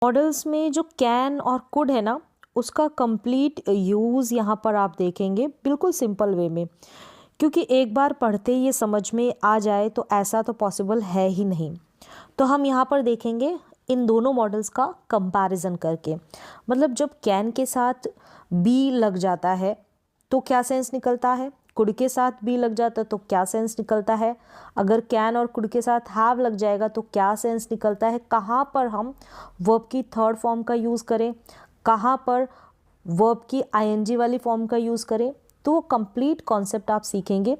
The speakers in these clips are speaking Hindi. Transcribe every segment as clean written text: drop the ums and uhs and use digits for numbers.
मॉडल्स में जो कैन और कुड है ना, उसका कंप्लीट यूज़ यहाँ पर आप देखेंगे बिल्कुल सिंपल वे में, क्योंकि एक बार पढ़ते ही ये समझ में आ जाए तो ऐसा तो पॉसिबल है ही नहीं। तो हम यहाँ पर देखेंगे इन दोनों मॉडल्स का कंपैरिजन करके, मतलब जब कैन के साथ बी लग जाता है तो क्या सेंस निकलता है, कुड के साथ बी लग जाता है तो क्या सेंस निकलता है, अगर कैन और कुड के साथ हैव लग जाएगा तो क्या सेंस निकलता है, कहाँ पर हम वर्ब की थर्ड फॉर्म का यूज़ करें, कहाँ पर वर्ब की आईएनजी वाली फॉर्म का यूज़ करें। तो वो कंप्लीट कॉन्सेप्ट आप सीखेंगे,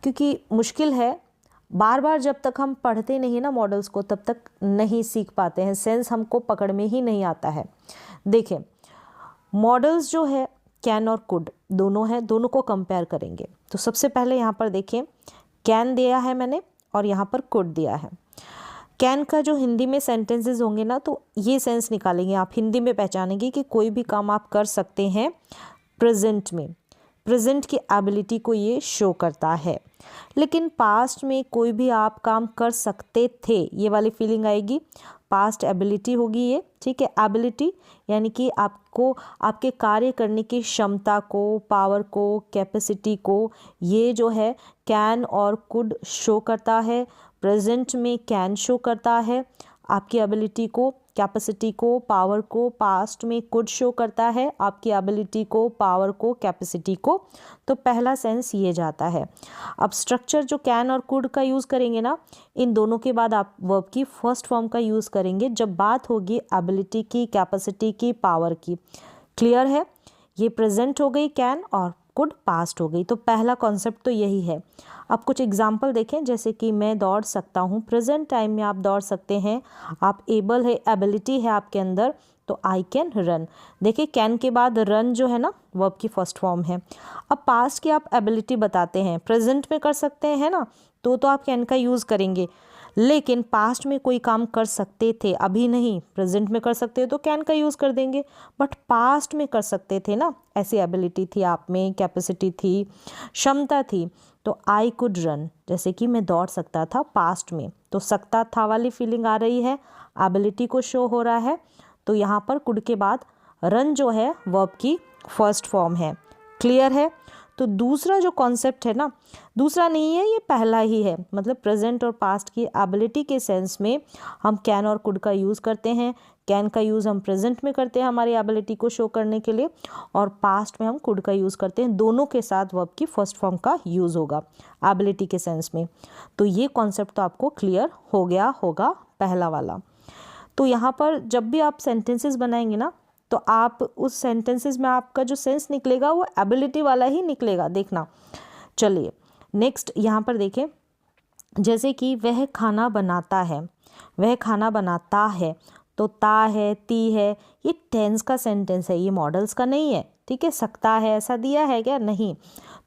क्योंकि मुश्किल है, बार बार जब तक हम पढ़ते नहीं ना मॉडल्स को तब तक नहीं सीख पाते हैं, सेंस हमको पकड़ में ही नहीं आता है। देखें, मॉडल्स जो है कैन और कुड दोनों हैं, दोनों को कंपेयर करेंगे। तो सबसे पहले यहाँ पर देखिए, कैन दिया है मैंने और यहाँ पर कुड दिया है। कैन का जो हिंदी में सेंटेंसेस होंगे ना, तो ये सेंस निकालेंगे आप, हिंदी में पहचानेंगे कि कोई भी काम आप कर सकते हैं प्रेजेंट में, प्रेजेंट की एबिलिटी को ये शो करता है। लेकिन पास्ट में कोई भी आप काम कर सकते थे, ये वाली फीलिंग आएगी, पास्ट एबिलिटी होगी ये, ठीक है। एबिलिटी यानी कि आपको आपके कार्य करने की क्षमता को, पावर को, कैपेसिटी को, ये जो है कैन और कुड शो करता है। प्रेजेंट में कैन शो करता है आपकी एबिलिटी को, कैपेसिटी को, पावर को। पास्ट में कुड शो करता है आपकी एबिलिटी को, पावर को, कैपेसिटी को। तो पहला सेंस ये जाता है। अब स्ट्रक्चर जो कैन और कुड का यूज़ करेंगे ना, इन दोनों के बाद आप वर्ब की फर्स्ट फॉर्म का यूज़ करेंगे जब बात होगी एबिलिटी की, कैपेसिटी की, पावर की। क्लियर है? ये प्रेजेंट हो गई कैन और कुड पास्ट हो गई। तो पहला कॉन्सेप्ट तो यही है। अब कुछ एग्जाम्पल देखें, जैसे कि मैं दौड़ सकता हूँ, प्रेजेंट टाइम में आप दौड़ सकते हैं, आप एबल है, एबिलिटी है आपके अंदर, तो आई कैन रन। देखिए कैन के बाद रन जो है ना वर्ब की फर्स्ट फॉर्म है। अब पास्ट की आप एबिलिटी बताते हैं, प्रेजेंट में कर सकते हैं ना, तो आप कैन का यूज़ करेंगे। लेकिन पास्ट में कोई काम कर सकते थे, अभी नहीं, प्रेजेंट में कर सकते हो तो कैन का यूज़ कर देंगे। बट पास्ट में कर सकते थे ना, ऐसी एबिलिटी थी आप में, कैपेसिटी थी, क्षमता थी, तो आई कुड रन। जैसे कि मैं दौड़ सकता था पास्ट में, तो सकता था वाली फीलिंग आ रही है, एबिलिटी को शो हो रहा है। तो यहाँ पर कुड के बाद रन जो है वर्ब की फर्स्ट फॉर्म है। क्लियर है? तो दूसरा जो कॉन्सेप्ट है ना, दूसरा नहीं है, ये पहला ही है। मतलब प्रेजेंट और पास्ट की एबिलिटी के सेंस में हम कैन और कुड का यूज़ करते हैं। कैन का यूज़ हम प्रेजेंट में करते हैं हमारी एबिलिटी को शो करने के लिए, और पास्ट में हम कुड का यूज़ करते हैं। दोनों के साथ वर्ब की फर्स्ट फॉर्म का यूज़ होगा एबिलिटी के सेंस में। तो ये कॉन्सेप्ट तो आपको क्लियर हो गया होगा, पहला वाला। तो यहाँ पर जब भी आप सेंटेंसेस बनाएंगे ना, तो आप उस सेंटेंसेस में आपका जो सेंस निकलेगा वो एबिलिटी वाला ही निकलेगा, देखना। चलिए नेक्स्ट यहाँ पर देखें, जैसे कि वह खाना बनाता है, वह खाना बनाता है, तो ता है, ती है, ये टेंस का सेंटेंस है, ये मॉडल्स का नहीं है, ठीक है। सकता है ऐसा दिया है क्या? नहीं।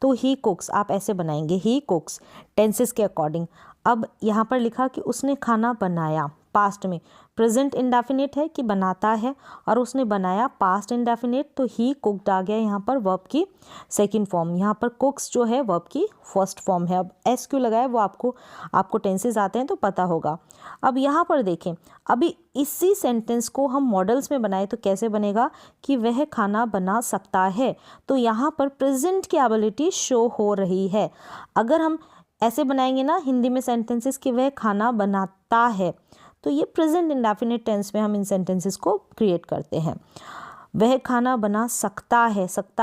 तो ही कुक्स आप ऐसे बनाएंगे, ही कुक्स, टेंसेस के अकॉर्डिंग। अब यहाँ पर लिखा कि उसने खाना बनाया, पास्ट में, प्रेजेंट इंडेफिनिट है कि बनाता है, और उसने बनाया पास्ट इंडेफिनिट, तो ही कुक्ड आ गया यहाँ पर वर्ब की सेकंड फॉर्म। यहाँ पर कुक्स जो है वर्ब की फर्स्ट फॉर्म है। अब एस क्यों लगाया वो आपको टेंसेस आते हैं तो पता होगा। अब यहाँ पर देखें, अभी इसी सेंटेंस को हम मॉडल्स में बनाए तो कैसे बनेगा कि वह खाना बना सकता है, तो यहाँ पर प्रेजेंट की एबिलिटी शो हो रही है। अगर हम ऐसे बनाएंगे ना हिंदी में सेंटेंसेस कि वह खाना बनाता है, तो ये प्रेजेंट इंडेफिनिट टेंस में हम इन सेंटेंसेस को क्रिएट करते हैं। वह खाना बना सकता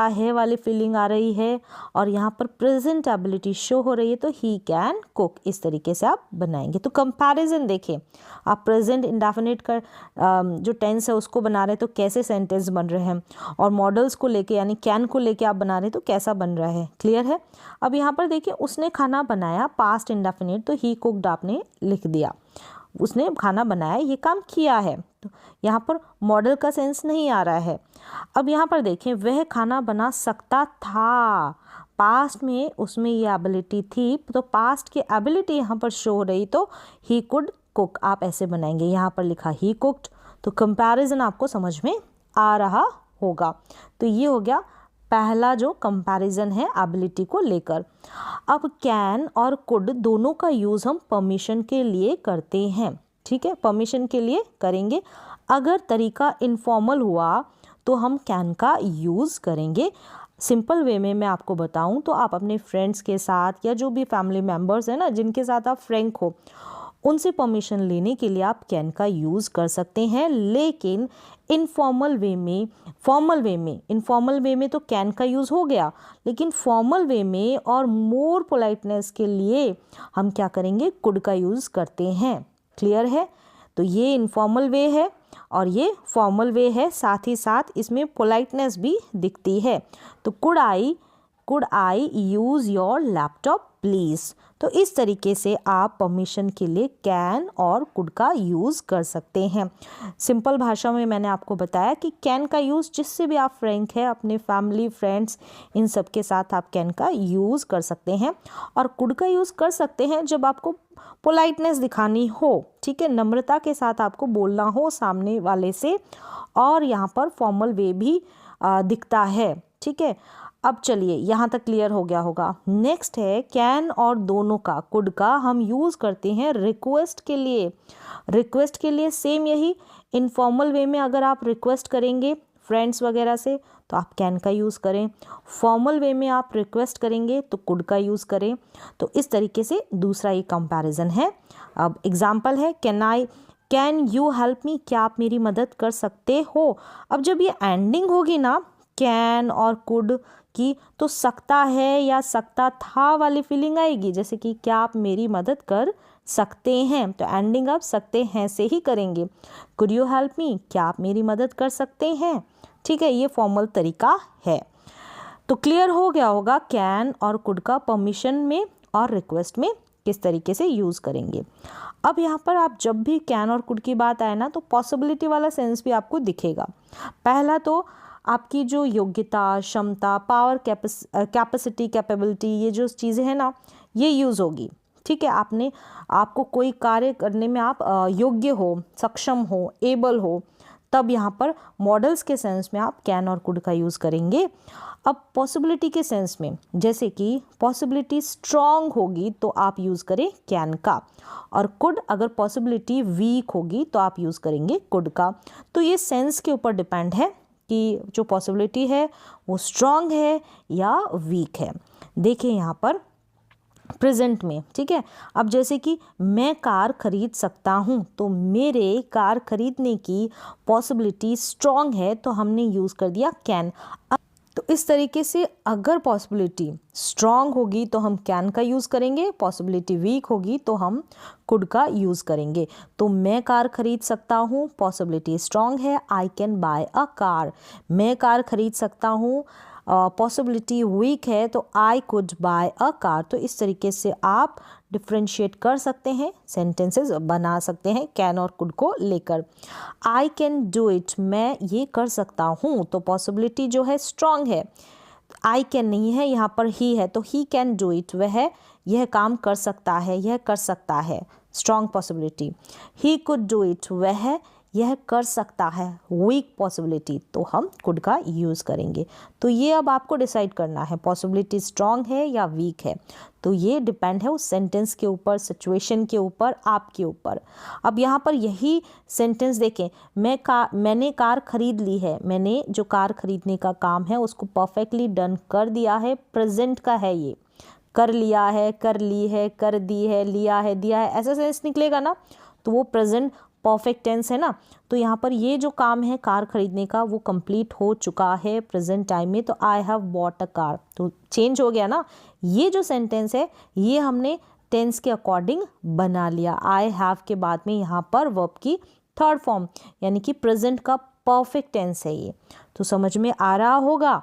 है वाली फीलिंग आ रही है, और यहाँ पर प्रेजेंट एबिलिटी शो हो रही है, तो ही कैन कुक। इस तरीके से आप बनाएंगे। तो कंपैरिजन देखिए, आप प्रेजेंट इंडेफिनिट का जो टेंस है उसको बना रहे हैं तो कैसे सेंटेंस बन रहे हैं, और मॉडल्स को लेके यानी कैन को लेके आप बना रहे हैं तो कैसा बन रहा है। क्लियर है? अब यहाँ पर देखिए, उसने खाना बनाया, पास्ट इंडेफिनिट, तो ही कुक्ड आपने लिख दिया, उसने खाना बनाया, ये काम किया है, तो यहाँ पर मॉडल का सेंस नहीं आ रहा है। अब यहाँ पर देखें, वह खाना बना सकता था, पास्ट में उसमें ये एबिलिटी थी, तो पास्ट की एबिलिटी यहाँ पर शो हो रही, तो ही कुड कुक आप ऐसे बनाएंगे। यहाँ पर लिखा ही कुक्ड, तो कंपैरिजन आपको समझ में आ रहा होगा। तो ये हो गया पहला जो कंपैरिजन है एबिलिटी को लेकर। अब कैन और कुड दोनों का यूज़ हम परमिशन के लिए करते हैं, ठीक है, परमिशन के लिए करेंगे। अगर तरीका इनफॉर्मल हुआ तो हम कैन का यूज़ करेंगे। सिंपल वे में मैं आपको बताऊं तो आप अपने फ्रेंड्स के साथ या जो भी फैमिली मेम्बर्स हैं ना, जिनके साथ आप फ्रैंक हो, उनसे परमिशन लेने के लिए आप कैन का यूज़ कर सकते हैं। लेकिन इनफॉर्मल वे में, इनफॉर्मल वे में तो कैन का यूज़ हो गया, लेकिन फॉर्मल वे में और मोर पोलाइटनेस के लिए हम क्या करेंगे, कुड का यूज़ करते हैं। क्लियर है? तो ये इनफॉर्मल वे है और ये फॉर्मल वे है, साथ ही साथ इसमें पोलाइटनेस भी दिखती है। तो could I use your laptop please. तो इस तरीके से आप परमिशन के लिए कैन और कुड का यूज़ कर सकते हैं। सिंपल भाषा में मैंने आपको बताया कि कैन का यूज़ जिससे भी आप फ्रैंक है, अपने फैमिली फ्रेंड्स, इन सब के साथ आप कैन का यूज़ कर सकते हैं। और कुड का यूज़ कर सकते हैं जब आपको पोलाइटनेस दिखानी हो, ठीक है, नम्रता के साथ आपको बोलना हो सामने वाले से, और यहाँ पर फॉर्मल वे भी दिखता है। ठीक है, अब चलिए यहाँ तक क्लियर हो गया होगा। नेक्स्ट है कैन और दोनों का, कुड का हम यूज़ करते हैं रिक्वेस्ट के लिए। रिक्वेस्ट के लिए सेम यही, इनफॉर्मल वे में अगर आप रिक्वेस्ट करेंगे फ्रेंड्स वगैरह से तो आप कैन का यूज़ करें, फॉर्मल वे में आप रिक्वेस्ट करेंगे तो कुड का यूज़ करें। तो इस तरीके से दूसरा ये कंपैरिजन है। अब एग्जाम्पल है कैन यू हेल्प मी, क्या आप मेरी मदद कर सकते हो। अब जब ये एंडिंग होगी ना कैन और कुड की, तो सकता है या सकता था वाली फीलिंग आएगी, जैसे कि क्या आप मेरी मदद कर सकते हैं, तो एंडिंग आप सकते हैं से ही करेंगे। कुड यू हेल्प मी, क्या आप मेरी मदद कर सकते हैं। ठीक है, ये फॉर्मल तरीका है। तो क्लियर हो गया होगा कैन और कुड का परमिशन में और रिक्वेस्ट में किस तरीके से यूज़ करेंगे। अब यहाँ पर आप जब भी कैन और कुड की बात आए ना, तो पॉसिबिलिटी वाला सेंस भी आपको दिखेगा। पहला तो आपकी जो योग्यता, क्षमता, पावर, कैपेसिटी, कैपेबिलिटी, ये जो चीज़ें हैं ना, ये यूज़ होगी। ठीक है, आपको कोई कार्य करने में आप योग्य हो, सक्षम हो, एबल हो, तब यहाँ पर मॉडल्स के सेंस में आप कैन और कुड का यूज़ करेंगे। अब पॉसिबिलिटी के सेंस में, जैसे कि पॉसिबिलिटी स्ट्रॉन्ग होगी तो आप यूज़ करें कैन का, और कुड अगर पॉसिबिलिटी वीक होगी तो आप यूज़ करेंगे कुड का। तो ये सेंस के ऊपर डिपेंड है कि जो पॉसिबिलिटी है वो स्ट्रॉन्ग है या वीक है। देखिए यहाँ पर प्रेजेंट में, ठीक है, अब जैसे कि मैं कार खरीद सकता हूँ, तो मेरे कार खरीदने की पॉसिबिलिटी स्ट्रॉन्ग है तो हमने यूज़ कर दिया कैन। तो इस तरीके से अगर पॉसिबिलिटी स्ट्रॉन्ग होगी तो हम कैन का यूज़ करेंगे, पॉसिबिलिटी वीक होगी तो हम कुड का यूज़ करेंगे। तो मैं कार खरीद सकता हूँ, पॉसिबिलिटी स्ट्रॉन्ग है, I can buy a car. मैं कार खरीद सकता हूँ, पॉसिबिलिटी वीक है तो I could bye a car. तो इस तरीके से आप डिफ्रेंशिएट कर सकते हैं, सेंटेंसेस बना सकते हैं कैन और कुड को लेकर। आई कैन डू इट, मैं ये कर सकता हूँ, तो पॉसिबिलिटी जो है स्ट्रॉन्ग है, आई कैन नहीं है, यहाँ पर ही है, तो ही कैन डू इट, वह यह काम कर सकता है, यह कर सकता है, strong possibility. He could do it, वह यह कर सकता है, वीक पॉसिबिलिटी, तो हम कुड का यूज़ करेंगे। तो ये अब आपको डिसाइड करना है पॉसिबिलिटी स्ट्रॉन्ग है या वीक है। तो ये डिपेंड है उस सेंटेंस के ऊपर, सिचुएशन के ऊपर, आपके ऊपर। अब यहाँ पर यही सेंटेंस देखें, मैंने कार खरीद ली है, मैंने जो कार खरीदने का काम है उसको परफेक्टली डन कर दिया है, प्रेजेंट का है, ये कर लिया है, कर ली है, कर दी है, लिया है, दिया है, ऐसा सेंस निकलेगा ना, तो वो प्रेजेंट परफेक्ट टेंस है ना। तो यहाँ पर ये जो काम है कार खरीदने का वो कंप्लीट हो चुका है प्रेजेंट टाइम में, तो I have bought a car, तो चेंज हो गया ना। ये जो सेंटेंस है ये हमने टेंस के अकॉर्डिंग बना लिया। आई हैव के बाद में यहाँ पर वर्ब की थर्ड फॉर्म यानी कि प्रेजेंट का परफेक्ट टेंस है ये। तो समझ में आ रहा होगा।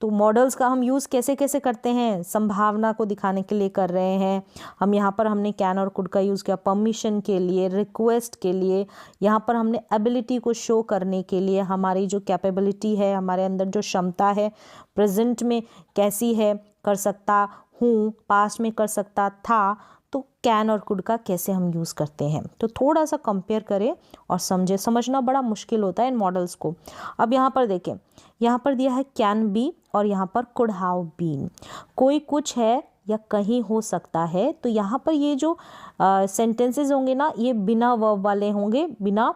तो मॉडल्स का हम यूज़ कैसे कैसे करते हैं, संभावना को दिखाने के लिए कर रहे हैं हम। यहाँ पर हमने कैन और कुड का यूज़ किया परमिशन के लिए, रिक्वेस्ट के लिए, यहाँ पर हमने एबिलिटी को शो करने के लिए, हमारी जो कैपेबिलिटी है, हमारे अंदर जो क्षमता है प्रेजेंट में कैसी है, कर सकता हूँ, पास्ट में कर सकता था, तो कैन और कुड का कैसे हम यूज़ करते हैं। तो थोड़ा सा कंपेयर करें और समझे, समझना बड़ा मुश्किल होता है इन मॉडल्स को। अब यहाँ पर देखें, यहाँ पर दिया है कैन बी और यहाँ पर कुड हैव बीन, कोई कुछ है या कहीं हो सकता है। तो यहाँ पर ये जो सेंटेंसेस होंगे ना, ये बिना वर्ब वाले होंगे, बिना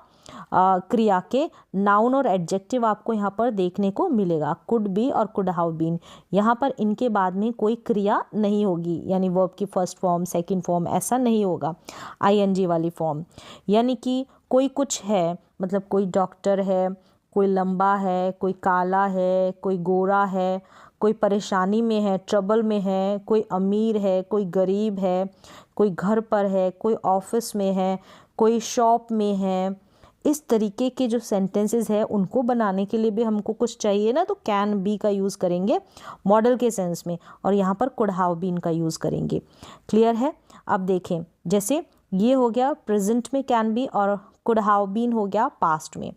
क्रिया के नाउन और एडजेक्टिव आपको यहाँ पर देखने को मिलेगा, कुड बी और कुड हैव बीन। यहाँ पर इनके बाद में कोई क्रिया नहीं होगी, यानी वर्ब की फर्स्ट फॉर्म सेकंड फॉर्म ऐसा नहीं होगा, आईएनजी वाली फॉर्म। यानी कि कोई कुछ है, मतलब कोई डॉक्टर है, कोई लंबा है, कोई काला है, कोई गोरा है, कोई परेशानी में है, ट्रबल में है, कोई अमीर है, कोई गरीब है, कोई घर पर है, कोई ऑफिस में है, कोई शॉप में है। इस तरीके के जो सेंटेंसेस है उनको बनाने के लिए भी हमको कुछ चाहिए ना, तो कैन बी का यूज़ करेंगे मॉडल के सेंस में, और यहाँ पर कुड हैव बीन का यूज़ करेंगे। क्लियर है? अब देखें, जैसे ये हो गया प्रेजेंट में कैन बी और कुड हैव बीन हो गया पास्ट में।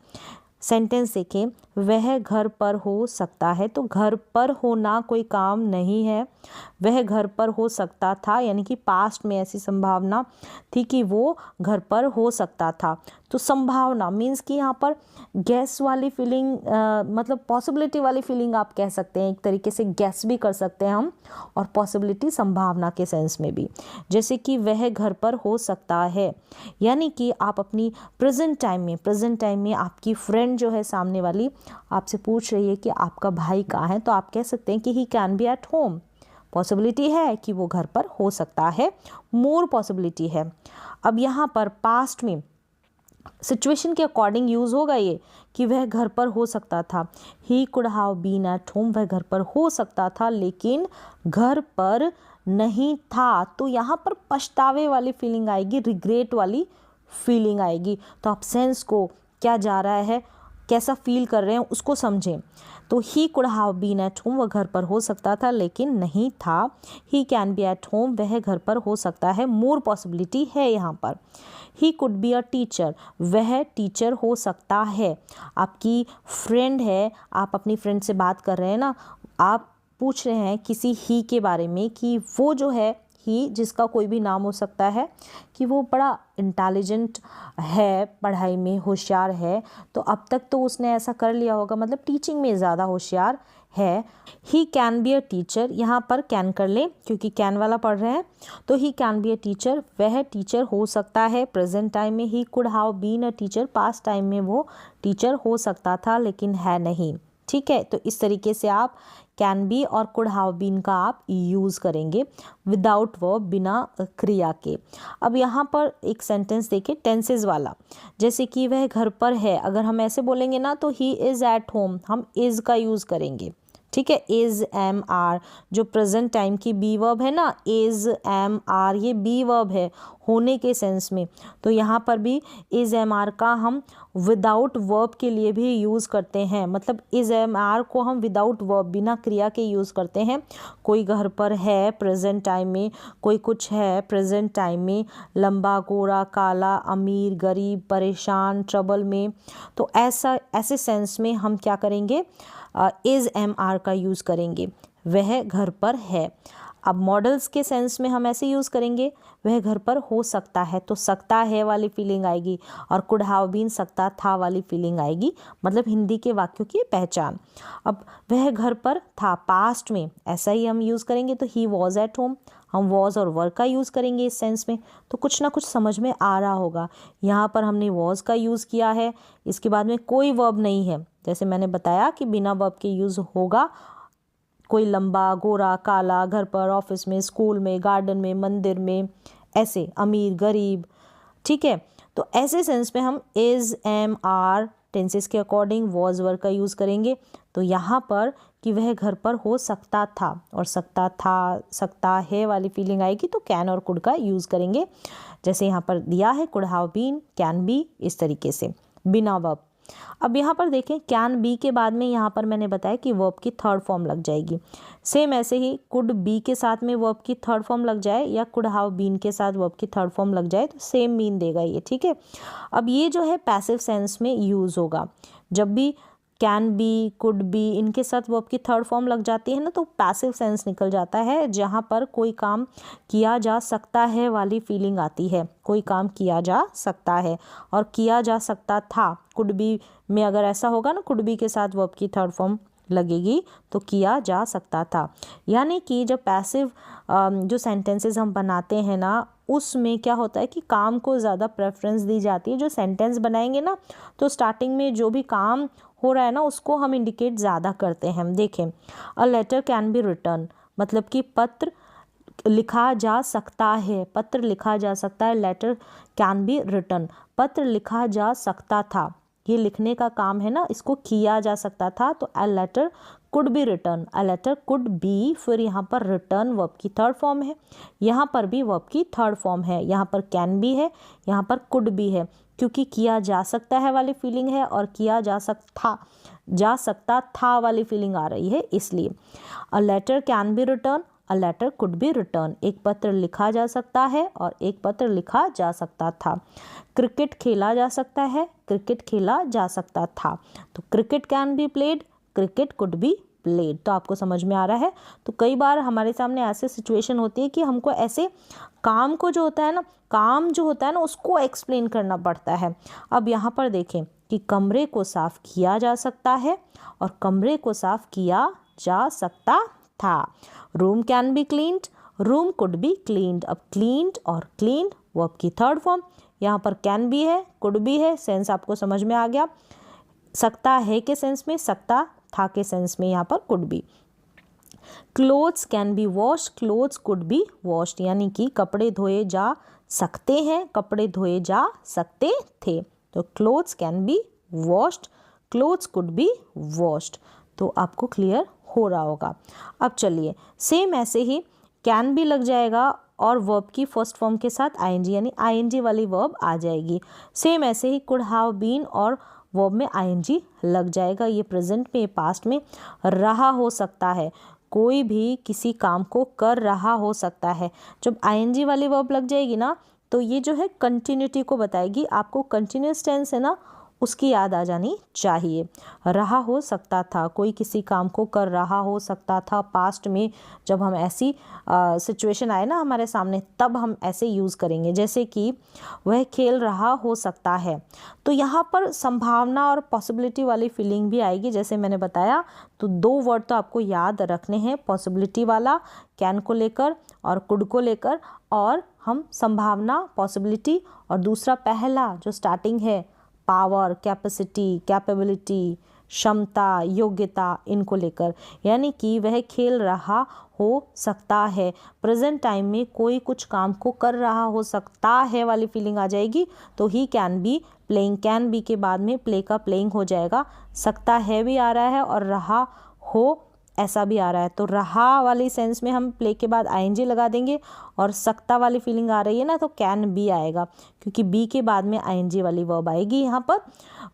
सेंटेंस देखें, वह घर पर हो सकता है, तो घर पर होना कोई काम नहीं है, वह घर पर हो सकता था, यानी कि पास्ट में ऐसी संभावना थी कि वो घर पर हो सकता था। तो संभावना मीन्स कि यहाँ पर गैस वाली फीलिंग, मतलब पॉसिबिलिटी वाली फीलिंग आप कह सकते हैं, एक तरीके से गैस भी कर सकते हैं हम, और पॉसिबिलिटी संभावना के सेंस में भी। जैसे कि वह घर पर हो सकता है, यानी कि आप अपनी प्रेजेंट टाइम में आपकी फ्रेंड जो है सामने वाली आपसे पूछ रही है कि आपका भाई कहाँ है, तो आप कह सकते हैं कि ही can be at home. Possibility है कि वो घर पर हो सकता है, मोर पॉसिबिलिटी है। अब यहाँ पर पास्ट में सिचुएशन के अकॉर्डिंग यूज़ होगा ये कि वह घर पर हो सकता था, he could have been at home, वह घर पर हो सकता था लेकिन घर पर नहीं था। तो यहाँ पर पछतावे वाली फीलिंग आएगी, रिग्रेट वाली फीलिंग आएगी। तो आप सेंस को क्या जा रहा है, कैसा फील कर रहे हैं उसको समझें। तो he could have been at home, वह घर पर हो सकता था लेकिन नहीं था। He can be at home, वह घर पर हो सकता है, मोर पॉसिबिलिटी है यहाँ पर। He could be a teacher, वह टीचर हो सकता है। आपकी फ्रेंड है, आप अपनी फ्रेंड से बात कर रहे हैं ना, आप पूछ रहे हैं किसी ही के बारे में कि वो जो है ही, जिसका कोई भी नाम हो सकता है, कि वो बड़ा इंटेलिजेंट है, पढ़ाई में होशियार है। तो अब तक तो उसने ऐसा कर लिया होगा, मतलब टीचिंग में ज़्यादा होशियार है। ही कैन बी अ टीचर, यहाँ पर कैन कर लें क्योंकि कैन वाला पढ़ रहे हैं। तो he can be a teacher, वह टीचर हो सकता है प्रेजेंट टाइम में। He could have been a teacher, past time में वो टीचर हो सकता था लेकिन है नहीं। ठीक है, तो इस तरीके से आप कैन बी और कुड हैव बीन का आप यूज़ करेंगे विदाउट वर्ब, बिना क्रिया के। अब यहाँ पर एक सेंटेंस देखिए टेंसेस वाला, जैसे कि वह घर पर है, अगर हम ऐसे बोलेंगे ना तो ही इज़ एट होम, हम इज़ का यूज़ करेंगे। ठीक है, इज़ एम आर, जो प्रेजेंट टाइम की बी वर्ब है ना, इज़ एम आर, ये बी वर्ब है होने के सेंस में। तो यहाँ पर भी इज़ एम आर का हम विदाउट वर्ब के लिए भी यूज़ करते हैं, मतलब इज़ एम आर को हम विदाउट वर्ब, बिना क्रिया के यूज़ करते हैं। कोई घर पर है प्रेजेंट टाइम में, कोई कुछ है प्रेजेंट टाइम में, लंबा गोरा काला अमीर गरीब परेशान ट्रबल में, तो ऐसे सेंस में हम क्या करेंगे, इज़ एम आर का यूज़ करेंगे, वह घर पर है। अब मॉडल्स के सेंस में हम ऐसे यूज़ करेंगे, वह घर पर हो सकता है, तो सकता है वाली फीलिंग आएगी, और कुड हैव बीन सकता था वाली फीलिंग आएगी, मतलब हिंदी के वाक्यों की पहचान। अब वह घर पर था, पास्ट में ऐसा ही हम यूज़ करेंगे, तो ही वॉज एट होम, हम वॉज और वर का यूज़ करेंगे इस सेंस में। तो कुछ ना कुछ समझ में आ रहा होगा, यहाँ पर हमने वॉज का यूज़ किया है, इसके बाद में कोई वर्ब नहीं है, जैसे मैंने बताया कि बिना वर्ब के यूज़ होगा। कोई लंबा गोरा काला, घर पर ऑफिस में स्कूल में गार्डन में मंदिर में, ऐसे अमीर गरीब। ठीक है, तो ऐसे सेंस में हम इज़ एम आर टेंसेस के अकॉर्डिंग वॉज वर का यूज़ करेंगे। तो यहाँ पर कि वह घर पर हो सकता था, और सकता था सकता है वाली फीलिंग आएगी, तो कैन और कुड का यूज़ करेंगे, जैसे यहाँ पर दिया है could have been, can be, इस तरीके से बिना वर्ब। अब यहाँ पर देखें कैन बी के बाद में यहाँ पर मैंने बताया कि वर्ब की थर्ड फॉर्म लग जाएगी। सेम ऐसे ही कुड बी के साथ में वर्ब की थर्ड फॉर्म लग जाए, या कुड हैव बीन के साथ वर्ब की थर्ड फॉर्म लग जाए, तो सेम मीन देगा ये। ठीक है, अब ये जो है पैसिव सेंस में यूज़ होगा। जब भी कैन बी कुड बी इनके साथ वर्ब की थर्ड फॉर्म लग जाती है ना, तो पैसिव सेंस निकल जाता है, जहाँ पर कोई काम किया जा सकता है वाली फीलिंग आती है। कोई काम किया जा सकता है और किया जा सकता था, कुड बी में अगर ऐसा होगा ना, कुड बी के साथ वर्ब की थर्ड फॉर्म लगेगी तो किया जा सकता था। यानी कि जब पैसिव जो सेंटेंसेस हम बनाते हैं ना, उसमें क्या होता है कि काम को ज़्यादा प्रेफरेंस दी जाती है। जो सेंटेंस बनाएंगे ना तो स्टार्टिंग में जो भी काम हो रहा है ना उसको हम इंडिकेट ज़्यादा करते हैं। देखें, a letter can be written, मतलब कि पत्र लिखा जा सकता है, पत्र लिखा जा सकता है। लेटर कैन बी रिटर्न, पत्र लिखा जा सकता था, ये लिखने का काम है ना, इसको किया जा सकता था, तो a letter could be written, a letter could be, फिर यहाँ पर रिटर्न वर्ब की थर्ड फॉर्म है, यहाँ पर भी वर्ब की थर्ड फॉर्म है, यहाँ पर कैन बी है, यहाँ पर कुड बी है, क्योंकि किया जा सकता है वाली फीलिंग है और किया जा सकता था वाली फीलिंग आ रही है, इसलिए a letter can be written, a letter could be written, एक पत्र लिखा जा सकता है और एक पत्र लिखा जा सकता था। क्रिकेट खेला जा सकता है, क्रिकेट खेला जा सकता था, तो cricket can be played, cricket could be played. तो आपको समझ में आ रहा है। तो कई बार हमारे सामने ऐसे सिचुएशन होती है कि हमको ऐसे काम को जो होता है ना उसको एक्सप्लेन करना पड़ता है। अब यहाँ पर देखें कि कमरे को साफ किया जा सकता है और कमरे को साफ किया जा सकता था। Room can be cleaned, room could be cleaned. अब क्लीन्ड और क्लीन्ड वर्ब की थर्ड फॉर्म, यहाँ पर कैन बी है, कुड बी है, सेंस आपको समझ में आ गया। सकता है के सेंस में, सकता था के सेंस में यहाँ पर could be. Clothes can be wash, clothes could be washed, यानी कि कपड़े धोए जा सकते हैं, कपड़े धोए जा सकते थे, तो clothes can be washed, clothes could be washed. तो आपको क्लियर हो रहा होगा। अब चलिए सेम ऐसे ही कैन भी लग जाएगा और वर्ब की फर्स्ट फॉर्म के साथ आईएनजी, यानी आईएनजी वाली वर्ब आ जाएगी। सेम ऐसे ही कुड हैव बीन और वर्ब में आईएनजी लग जाएगा। ये प्रेजेंट में, पास्ट में रहा हो सकता है, कोई भी किसी काम को कर रहा हो सकता है। जब आईएनजी वाली वर्ब लग जाएगी ना तो ये जो है कंटिन्यूटी को बताएगी। आपको कंटिन्यूस टेंस है ना उसकी याद आ जानी चाहिए। रहा हो सकता था, कोई किसी काम को कर रहा हो सकता था। पास्ट में जब हम ऐसी सिचुएशन आए ना हमारे सामने तब हम ऐसे यूज़ करेंगे, जैसे कि वह खेल रहा हो सकता है। तो यहाँ पर संभावना और पॉसिबिलिटी वाली फीलिंग भी आएगी। जैसे मैंने बताया तो दो वर्ड तो आपको याद रखने हैं, पॉसिबिलिटी वाला कैन को लेकर और कुड को लेकर, और हम संभावना पॉसिबिलिटी और दूसरा पहला जो स्टार्टिंग है पावर, कैपेसिटी, कैपेबिलिटी, क्षमता, योग्यता, इनको लेकर, यानी कि वह खेल रहा हो सकता है। प्रेजेंट टाइम में कोई कुछ काम को कर रहा हो सकता है वाली फीलिंग आ जाएगी, तो he can be playing, can be के बाद में प्ले का प्लेइंग हो जाएगा। सकता है भी आ रहा है और रहा हो ऐसा भी आ रहा है, तो रहा वाली सेंस में हम प्ले के बाद आईएनजी लगा देंगे, और सकता वाली फीलिंग आ रही है ना तो कैन बी आएगा, क्योंकि बी के बाद में आईएनजी वाली वर्ब आएगी। यहाँ पर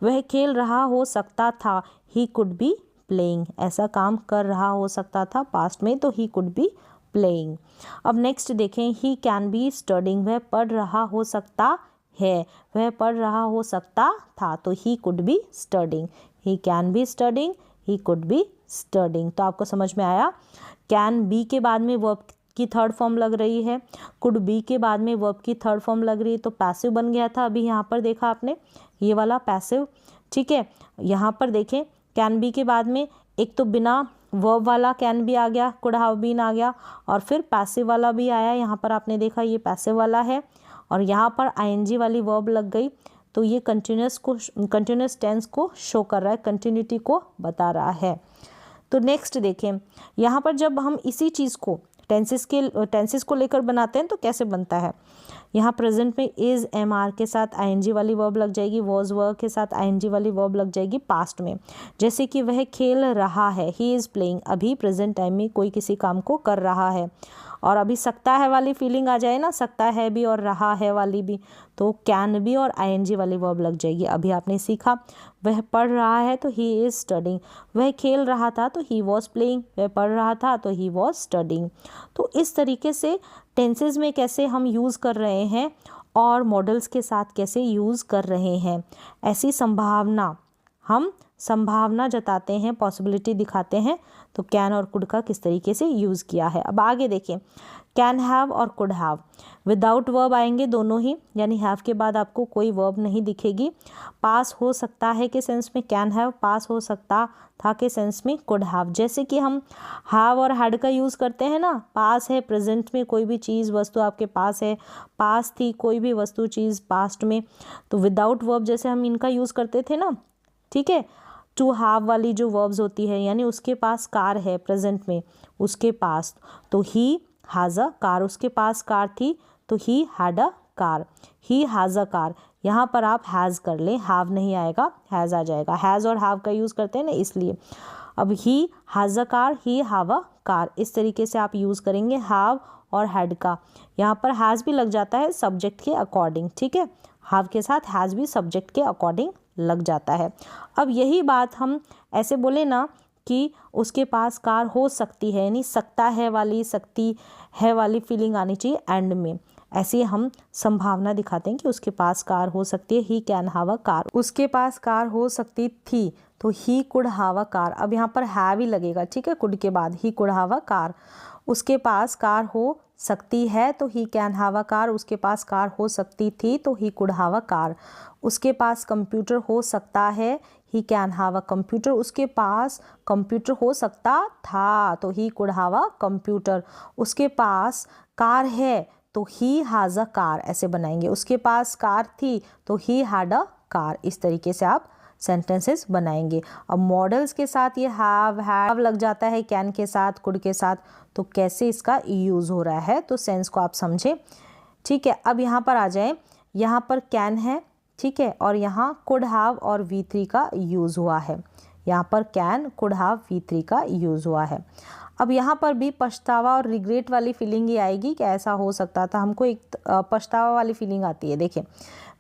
वह खेल रहा हो सकता था, ही कुड बी प्लेइंग, ऐसा काम कर रहा हो सकता था पास्ट में, तो ही कुड बी प्लेइंग। अब नेक्स्ट देखें, ही कैन बी स्टडिंग, वह पढ़ रहा हो सकता है, वह पढ़ रहा हो सकता था, तो he could be studying, he can be studying, he could be studying. तो आपको समझ में आया। कैन बी के बाद में वर्ब की थर्ड फॉर्म लग रही है, कुड बी के बाद में वर्ब की थर्ड फॉर्म लग रही है, तो पैसिव बन गया था। अभी यहाँ पर देखा आपने ये वाला पैसिव, ठीक है। यहाँ पर देखें कैन बी के बाद में एक तो बिना वर्ब वाला कैन बी आ गया, कुड हैव बीन आ गया, और फिर पैसिव वाला भी आया। यहाँ पर आपने देखा ये पैसिव वाला है, और यहाँ पर आईएनजी वाली वर्ब लग गई, तो ये कंटिन्यूस टेंस को शो कर रहा है, कंटिन्यूटी को बता रहा है। तो नेक्स्ट देखें, यहाँ पर जब हम इसी चीज़ को टेंसेस को लेकर बनाते हैं तो कैसे बनता है। यहाँ प्रेजेंट में इज एम आर के साथ आईएनजी वाली वर्ब लग जाएगी, वॉज वर्ब के साथ आईएनजी वाली वर्ब लग जाएगी पास्ट में। जैसे कि वह खेल रहा है, ही इज़ प्लेइंग, अभी प्रेजेंट टाइम में कोई किसी काम को कर रहा है, और अभी सकता है वाली फीलिंग आ जाए ना, सकता है भी और रहा है वाली भी, तो कैन भी और आईएनजी वाली वर्ब लग जाएगी। अभी आपने सीखा वह पढ़ रहा है तो ही इज़ स्टडिंग, वह खेल रहा था तो ही वॉज प्लेइंग, वह पढ़ रहा था तो ही वॉज स्टडिंग। तो इस तरीके से टेंसेज में कैसे हम यूज़ कर रहे हैं और मॉडल्स के साथ कैसे यूज़ कर रहे हैं, ऐसी संभावना हम संभावना जताते हैं, पॉसिबिलिटी दिखाते हैं, तो कैन और कुड का किस तरीके से यूज़ किया है। अब आगे देखें, कैन हैव और कुड हैव विदाउट वर्ब आएंगे दोनों ही, यानी हैव के बाद आपको कोई वर्ब नहीं दिखेगी। पास हो सकता है के सेंस में कैन हैव, पास हो सकता था के सेंस में कुड हैव। जैसे कि हम हैव और हैड का यूज़ करते हैं ना, पास है प्रेजेंट में, कोई भी चीज़ वस्तु आपके पास है, पास थी कोई भी वस्तु चीज़ पास्ट में, तो विदाउट वर्ब जैसे हम इनका यूज़ करते थे ना, ठीक है। टू हैव वाली जो वर्ब्स होती है, यानी उसके पास कार है प्रेजेंट में, उसके पास, तो ही हैज़ अ कार, उसके पास कार थी तो he had a car, he has a car. यहाँ पर आप हैज़ कर लें, हैव नहीं आएगा, हैज़ आ जाएगा। हैज़ और हैव का यूज़ करते हैं ना, इसलिए। अब he has a car, he have a car, इस तरीके से आप यूज़ करेंगे हैव और हैड का। यहाँ पर हैज़ भी लग जाता है सब्जेक्ट के अकॉर्डिंग, ठीक है। हैव के साथ हैज़ भी सब्जेक्ट के अकॉर्डिंग लग जाता है। अब यही बात हम ऐसे बोले ना कि उसके पास कार हो सकती है, यानी सकता है वाली, सकती है वाली फीलिंग आनी चाहिए एंड में। ऐसे हम संभावना दिखाते हैं कि उसके पास कार हो सकती है, he can have a car. उसके पास कार हो सकती थी तो he could have a car. अब यहाँ पर हैव ही लगेगा, ठीक है, कुड के बाद ही कुड हैव अ कार। उसके पास कार हो सकती है तो he can have a car, उसके पास कार हो सकती थी तो he could have a car. उसके पास कंप्यूटर हो सकता है, he can have a computer, उसके पास कंप्यूटर हो सकता था तो he could have a computer. उसके पास कार है तो ही हैज़ अ कार, ऐसे बनाएंगे। उसके पास कार थी तो ही हैड अ कार। इस तरीके से आप सेंटेंसेस बनाएंगे। अब मॉडल्स के साथ ये हैव लग जाता है कैन के साथ, कुड के साथ, तो कैसे इसका यूज़ हो रहा है, तो सेंस को आप समझें, ठीक है। अब यहाँ पर आ जाए, यहाँ पर कैन है, ठीक है, और यहाँ कुड हैव और V3 का यूज़ हुआ है। यहाँ पर कैन, कुड हैव, V3 का यूज़ हुआ है। अब यहाँ पर भी पछतावा और रिग्रेट वाली फीलिंग ही आएगी कि ऐसा हो सकता था। हमको एक पछतावा वाली फीलिंग आती है। देखिए,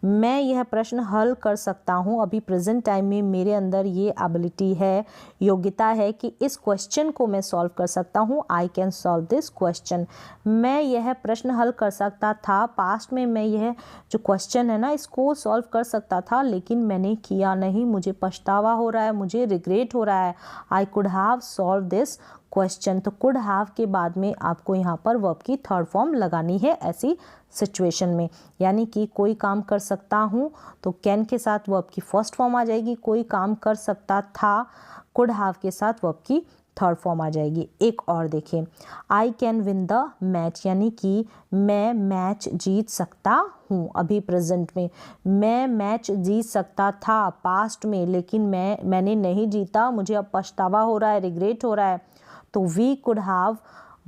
मैं यह प्रश्न हल कर सकता हूँ, अभी प्रेजेंट टाइम में मेरे अंदर ये एबिलिटी है, योग्यता है कि इस क्वेश्चन को मैं सॉल्व कर सकता हूँ। I can solve this question. मैं यह प्रश्न हल कर सकता था, पास्ट में मैं यह जो क्वेश्चन है ना इसको सॉल्व कर सकता था, लेकिन मैंने किया नहीं, मुझे पछतावा हो रहा है, मुझे रिग्रेट हो रहा है। I could have solve this question. तो कुड हैव के बाद में आपको यहाँ पर वर्ब की थर्ड फॉर्म लगानी है ऐसी सिचुएशन में, यानी कि कोई काम कर सकता हूँ तो कैन के साथ वर्ब की फर्स्ट फॉर्म आ जाएगी, कोई काम कर सकता था कुड हैव के साथ वर्ब की थर्ड फॉर्म आ जाएगी। एक और देखिए, आई कैन विन द मैच, यानी कि मैं मैच जीत सकता हूँ। अभी प्रेजेंट में मैं मैच जीत सकता था पास्ट में, लेकिन मैंने नहीं जीता, मुझे अब पछतावा हो रहा है, रिग्रेट हो रहा है। तो we could have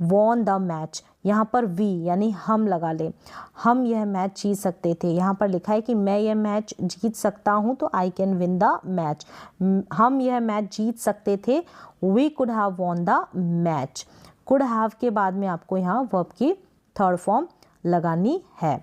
won the match, यहाँ पर वी यानी हम लगा ले, हम यह मैच जीत सकते थे। यहाँ पर लिखा है कि मैं यह मैच जीत सकता हूँ, तो I can win the match, हम यह मैच जीत सकते थे। We could have won the match. Could have के बाद में आपको यहाँ वर्ब की थर्ड फॉर्म लगानी है।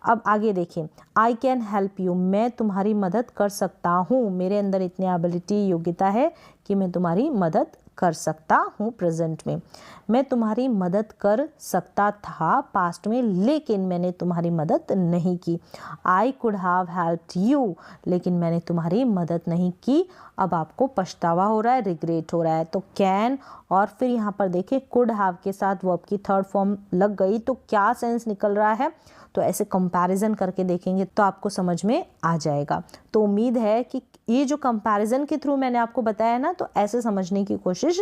अब आगे देखिए, आई कैन हेल्प यू, मैं तुम्हारी मदद कर सकता हूँ, मेरे अंदर इतनी एबिलिटी, योग्यता है कि मैं तुम्हारी मदद कर सकता हूँ प्रेजेंट में। मैं तुम्हारी मदद कर सकता था पास्ट में, लेकिन मैंने तुम्हारी मदद नहीं की। I could have helped you, लेकिन मैंने तुम्हारी मदद नहीं की। अब आपको पछतावा हो रहा है, रिग्रेट हो रहा है। तो कैन और फिर यहाँ पर देखिए कुड हैव के साथ वर्ब की थर्ड फॉर्म लग गई, तो क्या सेंस निकल रहा है, तो ऐसे कंपैरिजन करके देखेंगे तो आपको समझ में आ जाएगा। तो उम्मीद है कि ये जो कंपैरिजन के थ्रू मैंने आपको बताया ना, तो ऐसे समझने की कोशिश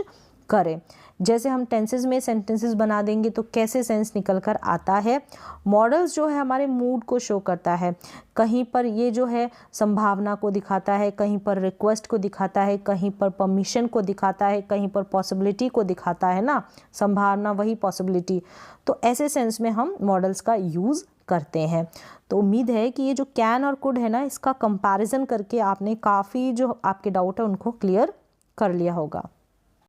करें। जैसे हम टेंसेस में सेंटेंसेस बना देंगे तो कैसे सेंस निकल कर आता है। मॉडल्स जो है हमारे मूड को शो करता है, कहीं पर ये जो है संभावना को दिखाता है, कहीं पर रिक्वेस्ट को दिखाता है, कहीं पर परमिशन को दिखाता है, कहीं पर पॉसिबिलिटी को दिखाता है ना, संभावना वही पॉसिबिलिटी। तो ऐसे सेंस में हम मॉडल्स का यूज़ करते हैं। तो उम्मीद है कि ये जो कैन और कुड है ना, इसका कंपैरिजन करके आपने काफ़ी जो आपके डाउट है उनको क्लियर कर लिया होगा।